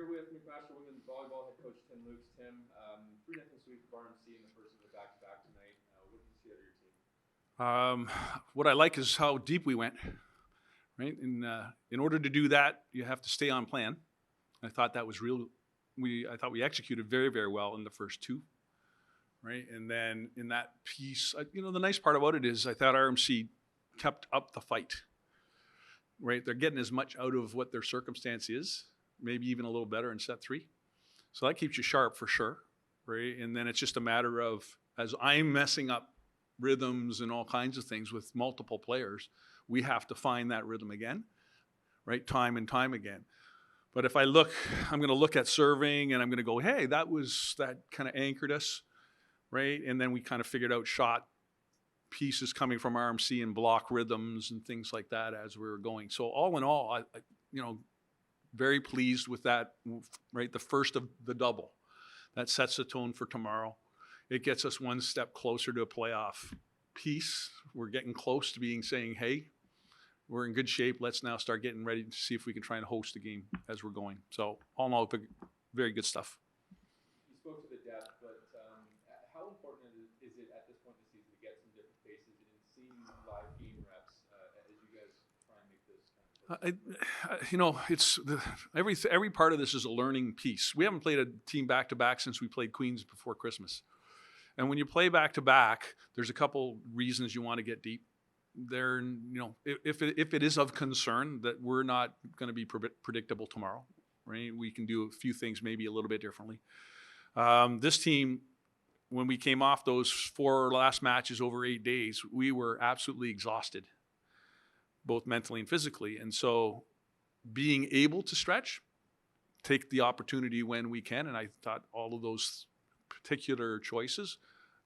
here with McMaster Women's Volleyball head coach Tim Louks. Tim, 3-0 sweep of RMC in the first of the back-to-back tonight. What did you see out of your team? What I like is how deep we went. Right, in order to do that, you have to stay on plan. I thought that was real. I thought we executed very, very well in the first two. Right, and then in that piece, the nice part about it is I thought RMC kept up the fight. Right, they're getting as much out of what their circumstance is, maybe even a little better in set three. So that keeps you sharp for sure. Right, and then it's just a matter of, as I'm messing up rhythms and all kinds of things with multiple players, we have to find that rhythm again, right, time and time again. But if I'm going to look at serving and I'm going to go, hey, that kind of anchored us, right? And then we kind of figured out shot pieces coming from RMC and block rhythms and things like that as we were going. So all in all, I very pleased with that, right? The first of the double. That sets the tone for tomorrow. It gets us one step closer to a playoff piece. We're getting close to saying, hey, we're in good shape. Let's now start getting ready to see if we can try and host the game as we're going. So all in all, very good stuff. You spoke to the depth, but how important is it at this point in the season to get some different faces and see live game reps as you guys try and make this? Every part of this is a learning piece. We haven't played a team back-to-back since we played Queens before Christmas. And when you play back-to-back, there's a couple reasons you want to get deep. If it is of concern that we're not going to be predictable tomorrow, right? We can do a few things maybe a little bit differently. This team, when we came off those 4 last matches over 8 days, we were absolutely exhausted, both mentally and physically. And so being able to stretch, take the opportunity when we can, and I thought all of those particular choices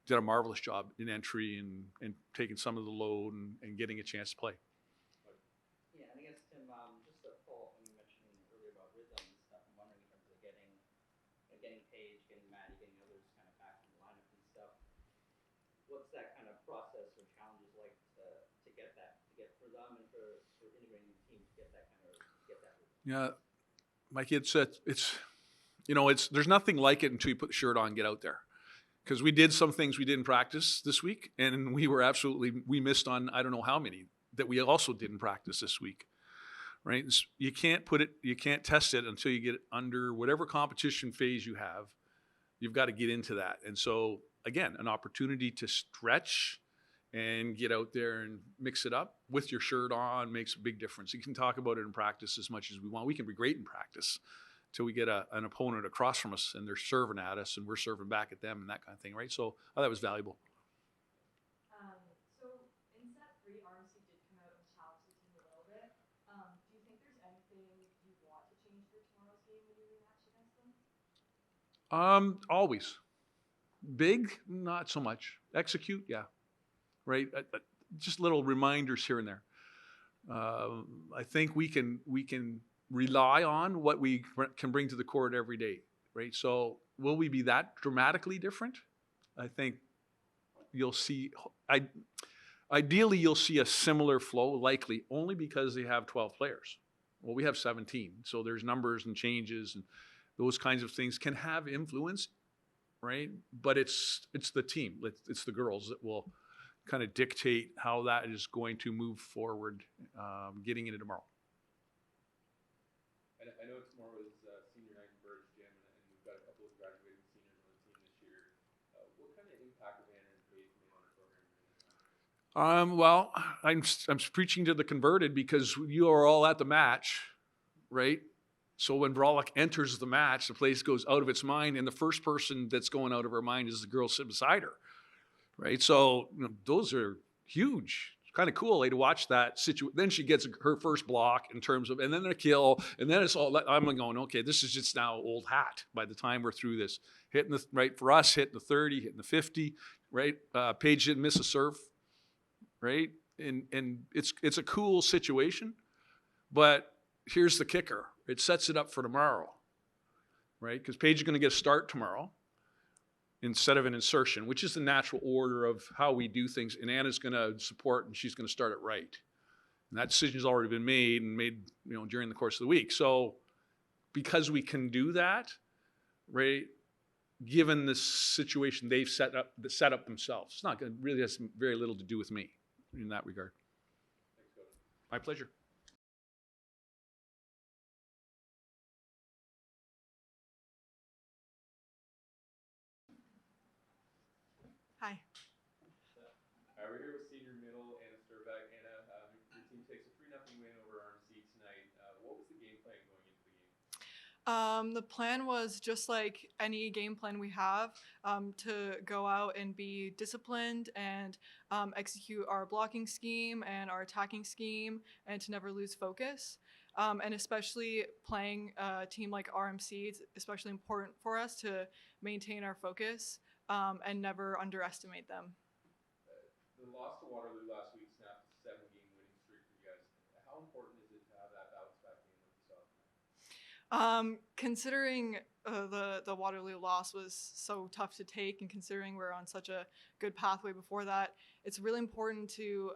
did a marvelous job in entry and taking some of the load and getting a chance to play. Yeah, and I guess, Tim, just to follow up when you mentioned earlier about rhythm and stuff, I'm wondering in terms of getting Paige, getting Maddie, getting others kind of back in the lineup and stuff. What's that kind of process or challenges like to get for them and for integrating the team to get that rhythm? Yeah, Mike, there's nothing like it until you put the shirt on and get out there. Because we did some things we didn't practice this week, and we missed on I don't know how many that we also didn't practice this week, right? You can't test it until you get under whatever competition phase you have. You've got to get into that. And so, again, an opportunity to stretch and get out there and mix it up with your shirt on makes a big difference. You can talk about it in practice as much as we want. We can be great in practice till we get an opponent across from us and they're serving at us and we're serving back at them and that kind of thing, right? So that was valuable. So in set 3, RMC did come out and challenge the team a little bit. Do you think there's anything you want to change for tomorrow's game when you rematch against them? Always. Big, not so much. Execute, yeah. Right? Just little reminders here and there. I think we can rely on what we can bring to the court every day, right? So will we be that dramatically different? I think you'll see, ideally you'll see a similar flow, likely, only because they have 12 players. Well, we have 17, so there's numbers and changes and those kinds of things can have influence, right? But it's the team, it's the girls that will kind of dictate how that is going to move forward getting into tomorrow. I know tomorrow is senior night in Burge Gym, and we've got a couple of graduating seniors on the team this year. What kind of impact have Anna and Paige made on our program during this time? Well, I'm preaching to the converted because you are all at the match, right? So when Vrolyk enters the match, the place goes out of its mind, and the first person that's going out of her mind is the girl sitting beside her, right? So those are huge. Kind of cool to watch that situation. Then she gets her first block in terms of, and then a kill, and then it's all. I'm going, okay, this is just now old hat. By the time we're through this, hitting the right for us, hitting the 30, hitting the 50, right? Paige didn't miss a serve, right? And it's a cool situation, but here's the kicker: it sets it up for tomorrow, right? Because Paige is going to get a start tomorrow instead of an insertion, which is the natural order of how we do things. And Anna's going to support, and she's going to start it right. And that decision's already been made during the course of the week. So because we can do that, right? Given the situation they've set up themselves, it's not going to really has very little to do with me in that regard. Thanks, Coach. My pleasure. Hi. We're here with senior middle Anna Strbac. Anna, your team takes a 3-0 win over RMC tonight. What was the game plan going into the game? The plan was just like any game plan we have, to go out and be disciplined and execute our blocking scheme and our attacking scheme and to never lose focus. And especially playing a team like RMC, it's especially important for us to maintain our focus and never underestimate them. The loss to Waterloo last week snapped a 7-game winning streak for you guys. How important is it to have that bounce back game like you saw tonight? Considering the Waterloo loss was so tough to take, and considering we're on such a good pathway before that, it's really important to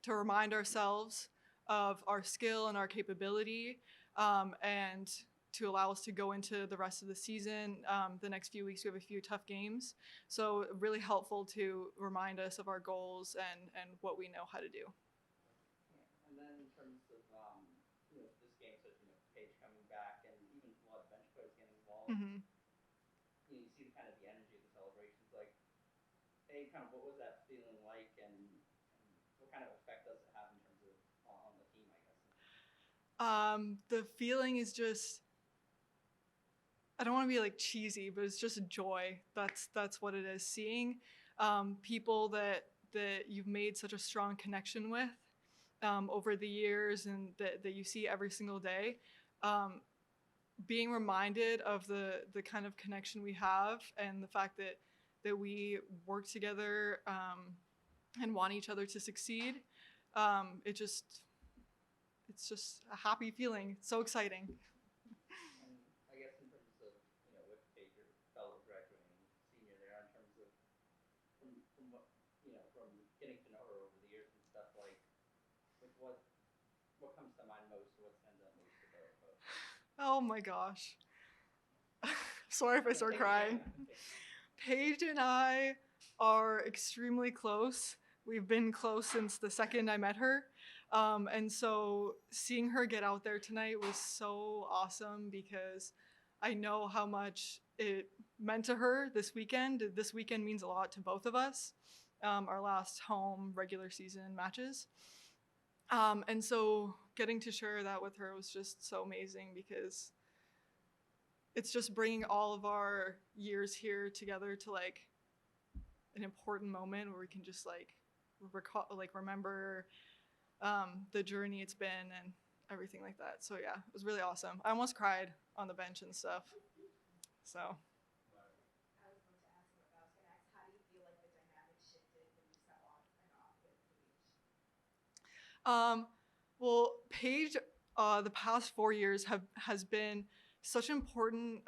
remind ourselves of our skill and our capability, and to allow us to go into the rest of the season. The next few weeks we have a few tough games, so really helpful to remind us of our goals and what we know how to do. And then in terms of this game, so Paige coming back and even a lot of bench players getting involved. Mm-hmm. You see the kind of the energy of the celebrations. Like, kind of what was that feeling like, and what kind of effect does it have in terms of on the team, I guess? The feeling is just, I don't want to be like cheesy, but it's just joy. That's what it is. Seeing people that you've made such a strong connection with over the years, and that you see every single day, being reminded of the kind of connection we have, and the fact that we work together and want each other to succeed. It's just a happy feeling. It's so exciting. And I guess in terms of with Paige, your fellow graduating senior there, in terms of from what from getting to know her over the years and stuff, like what comes to mind most, or what stands out most about her? Oh my gosh. Sorry if I start crying. Paige and I are extremely close. We've been close since the second I met her. And so seeing her get out there tonight was so awesome, because I know how much it meant to her this weekend. This weekend means a lot to both of us, our last home regular season matches. And so getting to share that with her was just so amazing, because it's just bringing all of our years here together to like an important moment where we can just like remember the journey it's been and everything like that. So yeah, it was really awesome. I almost cried on the bench and stuff. So. I was going to ask what I was going to ask. How do you feel like the dynamic shifted when you sat on and off with Paige? Well, Paige, the past 4 years has been such an important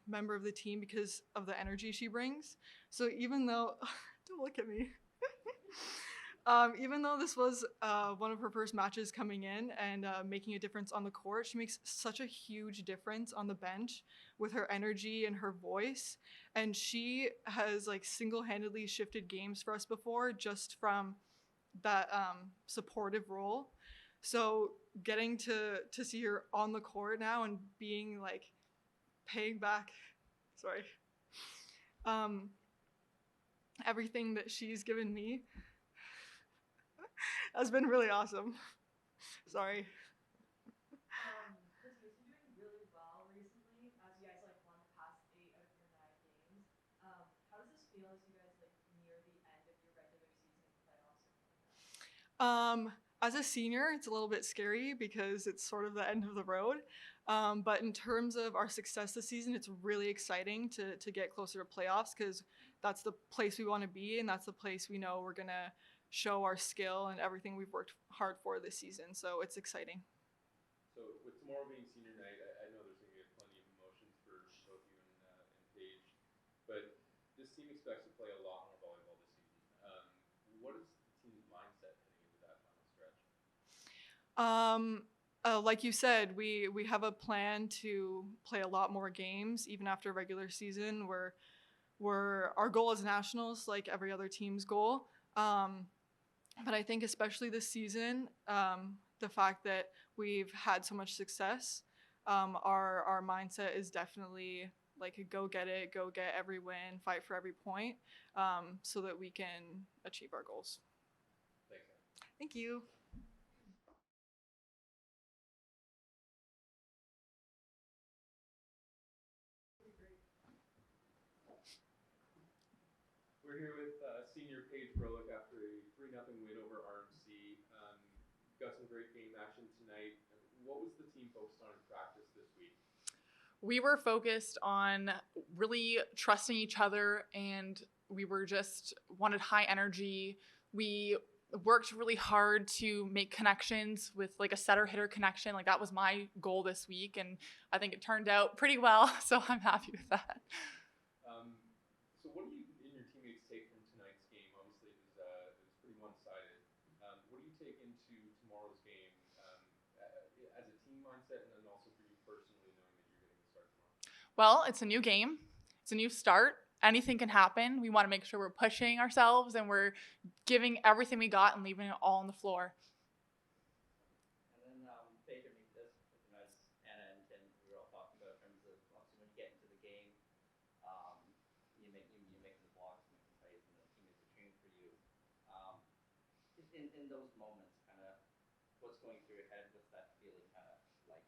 member of the team because of the energy she brings. So even though, don't look at me. Even though this was one of her first matches coming in and making a difference on the court, she makes such a huge difference on the bench with her energy and her voice. And she has like single-handedly shifted games for us before, just from that supportive role. So getting to see her on the court now and being like paying back, everything that she's given me has been really awesome. Sorry. Because you've been doing really well recently, as you guys like won the past 8 of your 9 games. How does this feel as you guys like near the end of your regular season playoffs are coming up? As a senior, it's a little bit scary because it's sort of the end of the road. But in terms of our success this season, it's really exciting to get closer to playoffs, because that's the place we want to be, and that's the place we know we're going to show our skill and everything we've worked hard for this season. So it's exciting. So with tomorrow being senior night, I know there's going to be plenty of emotions for both you and Paige, but this team expects to play a lot more volleyball this season. What is the team's mindset heading into that final stretch? Like you said, we have a plan to play a lot more games even after regular season. Our goal is nationals, like every other team's goal. But I think especially this season, the fact that we've had so much success, our mindset is definitely like a go get it, go get every win, fight for every point, so that we can achieve our goals. Thanks. Thank you. We're here with senior Paige Vrolyk after a 3-0 win over RMC. Got some great game action tonight. What was the team focused on in practice this week? We were focused on really trusting each other, and we were just wanted high energy. We worked really hard to make connections with like a setter hitter connection. Like that was my goal this week, and I think it turned out pretty well. So I'm happy with that. So what do you and your teammates take from tonight's game? Obviously, it was pretty one-sided. What do you take into tomorrow's game as a team mindset, and then also for you personally, knowing that you're getting the start tomorrow? Well, it's a new game. It's a new start. Anything can happen. We want to make sure we're pushing ourselves and we're giving everything we got and leaving it all on the floor. And then Paige, maybe this, as Anna and Tim, we were all talking about in terms of obviously when you get into the game, you're making the blocks, making plays, and the teammates are cheering for you. In those moments, kind of what's going through your head, what's that feeling kind of like?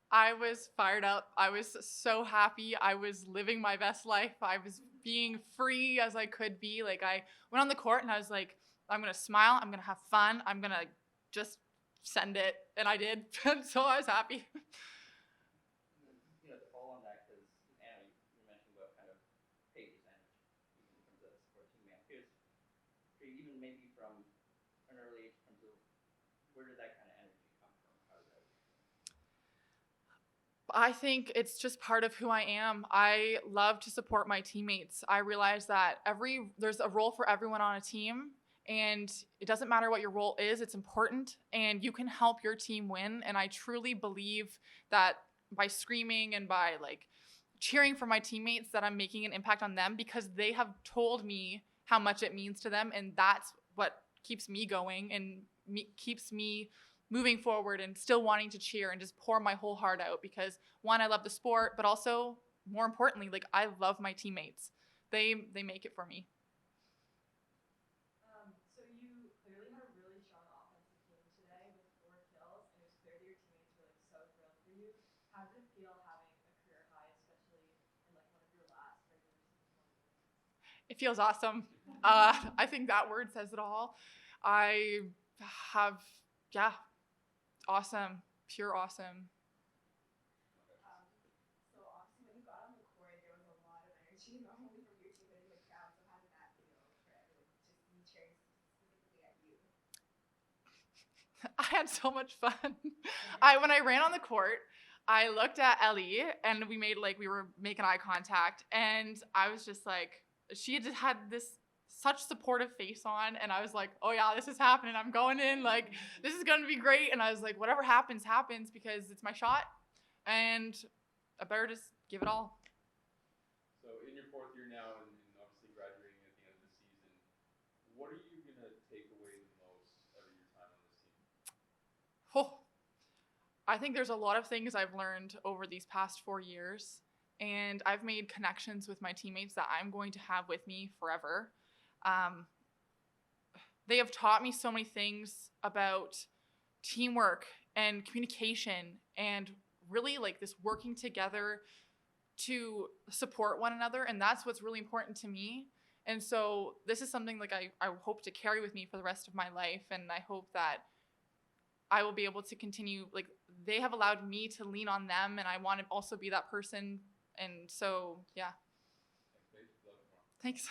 I was fired up. I was so happy. I was living my best life. I was being free as I could be. Like I went on the court and I was like, I'm going to smile. I'm going to have fun. I'm going to just send it. And I did. So I was happy. You know, to follow on that, because Anna, you mentioned about kind of Paige's energy, even in terms of support team man. Even maybe from an early age, in terms of where did that kind of energy come from? How did that? I think it's just part of who I am. I love to support my teammates. I realize that there's a role for everyone on a team, and it doesn't matter what your role is, it's important, and you can help your team win. And I truly believe that by screaming and by like cheering for my teammates that I'm making an impact on them, because they have told me how much it means to them, and that's what keeps me going and keeps me moving forward and still wanting to cheer and just pour my whole heart out, because one, I love the sport, but also more importantly, like I love my teammates. They make it for me. So you clearly had a really strong offensive game today with 4 kills, and it was clear that your teammates were like so thrilled for you. How did it feel having a career high, especially in like one of your last regular season wins? It feels awesome. I think that word says it all. I have, awesome, pure awesome. So obviously when you got on the court, there was a lot of energy, not only from your team but in the crowd. So how did that feel for everyone, just me cheering specifically at you? I had so much fun. When I ran on the court, I looked at Ellie and we were making eye contact, and I was just like, she just had this such supportive face on, and I was like, oh yeah, this is happening. I'm going in, like this is gonna be great. And I was like, whatever happens, happens, because it's my shot, and I better just give it all. So in your 4th year now, and obviously graduating at the end of the season, what are you gonna take away the most out of your time on this team? Oh, I think there's a lot of things I've learned over these past 4 years, and I've made connections with my teammates that I'm going to have with me forever. They have taught me so many things about teamwork and communication, and really like this working together to support one another, and that's what's really important to me. And so this is something like I hope to carry with me for the rest of my life, and I hope that I will be able to continue. Like they have allowed me to lean on them, and I want to also be that person. And so yeah. Thanks, Paige. Good luck tomorrow. Thanks.